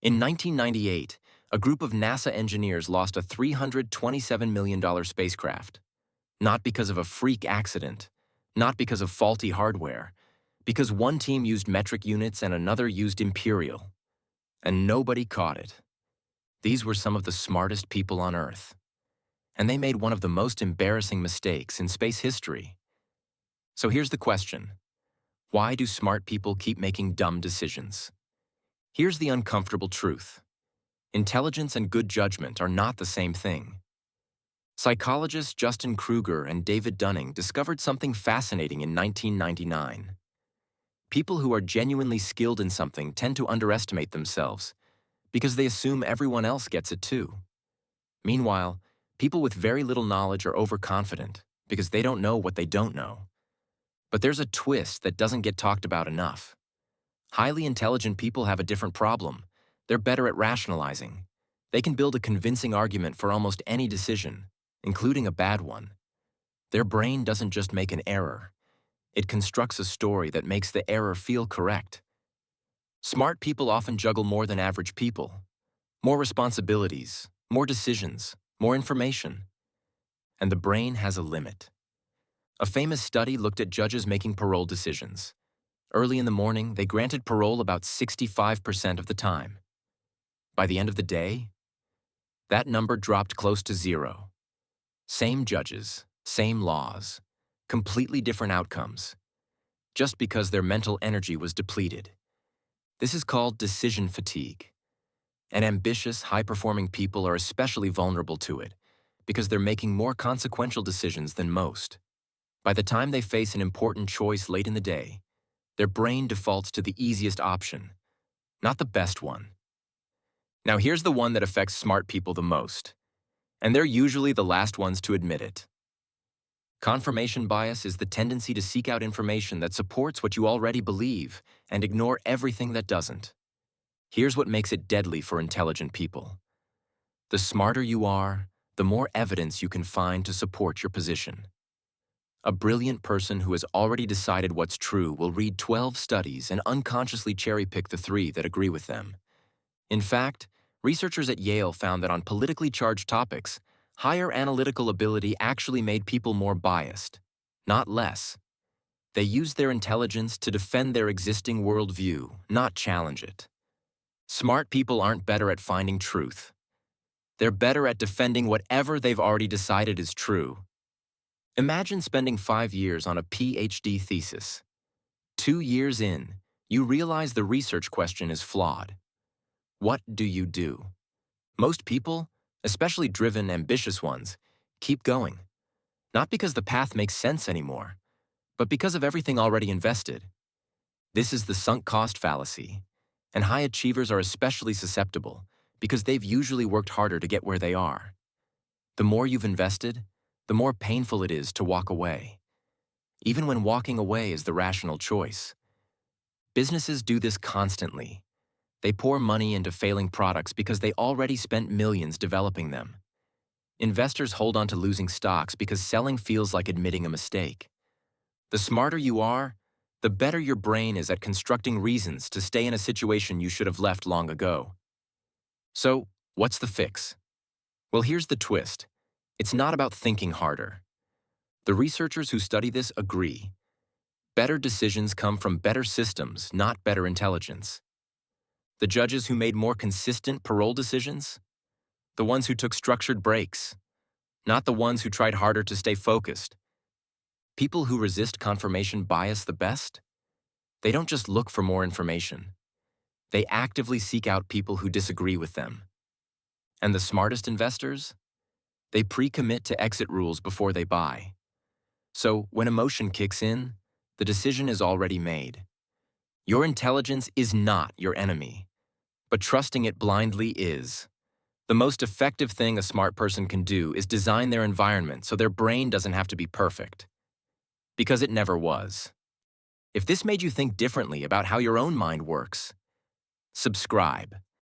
In 1998, a group of NASA engineers lost a $327 million spacecraft. Not because of a freak accident, not because of faulty hardware, because one team used metric units and another used imperial. And nobody caught it. These were some of the smartest people on Earth. And they made one of the most embarrassing mistakes in space history. So here's the question. Why do smart people keep making dumb decisions? Here's the uncomfortable truth. Intelligence and good judgment are not the same thing. Psychologists Justin Kruger and David Dunning discovered something fascinating in 1999. People who are genuinely skilled in something tend to underestimate themselves because they assume everyone else gets it too. Meanwhile, people with very little knowledge are overconfident because they don't know what they don't know. But there's a twist that doesn't get talked about enough. Highly intelligent people have a different problem. They're better at rationalizing. They can build a convincing argument for almost any decision, including a bad one. Their brain doesn't just make an error. It constructs a story that makes the error feel correct. Smart people often juggle more than average people. More responsibilities, more decisions, more information. And the brain has a limit. A famous study looked at judges making parole decisions. Early in the morning, they granted parole about 65% of the time. By the end of the day, that number dropped close to zero. Same judges, same laws, completely different outcomes, just because their mental energy was depleted. This is called decision fatigue. And ambitious, high-performing people are especially vulnerable to it because they're making more consequential decisions than most. By the time they face an important choice late in the day, their brain defaults to the easiest option, not the best one. Now here's the one that affects smart people the most, and they're usually the last ones to admit it. Confirmation bias is the tendency to seek out information that supports what you already believe and ignore everything that doesn't. Here's what makes it deadly for intelligent people. The smarter you are, the more evidence you can find to support your position. A brilliant person who has already decided what's true will read 12 studies and unconsciously cherry-pick the 3 that agree with them. In fact, researchers at Yale found that on politically charged topics, higher analytical ability actually made people more biased, not less. They used their intelligence to defend their existing worldview, not challenge it. Smart people aren't better at finding truth. They're better at defending whatever they've already decided is true. Imagine spending 5 years on a PhD thesis. 2 years in, you realize the research question is flawed. What do you do? Most people, especially driven, ambitious ones, keep going. Not because the path makes sense anymore, but because of everything already invested. This is the sunk cost fallacy, and high achievers are especially susceptible because they've usually worked harder to get where they are. The more you've invested, the more painful it is to walk away, even when walking away is the rational choice. Businesses do this constantly. They pour money into failing products because they already spent millions developing them. Investors hold on to losing stocks because selling feels like admitting a mistake. The smarter you are, the better your brain is at constructing reasons to stay in a situation you should have left long ago. So, what's the fix? Well, here's the twist. It's not about thinking harder. The researchers who study this agree. Better decisions come from better systems, not better intelligence. The judges who made more consistent parole decisions? The ones who took structured breaks, not the ones who tried harder to stay focused. People who resist confirmation bias the best? They don't just look for more information. They actively seek out people who disagree with them. And the smartest investors? They pre-commit to exit rules before they buy. So, when emotion kicks in, the decision is already made. Your intelligence is not your enemy, but trusting it blindly is. The most effective thing a smart person can do is design their environment so their brain doesn't have to be perfect. Because it never was. If this made you think differently about how your own mind works, subscribe.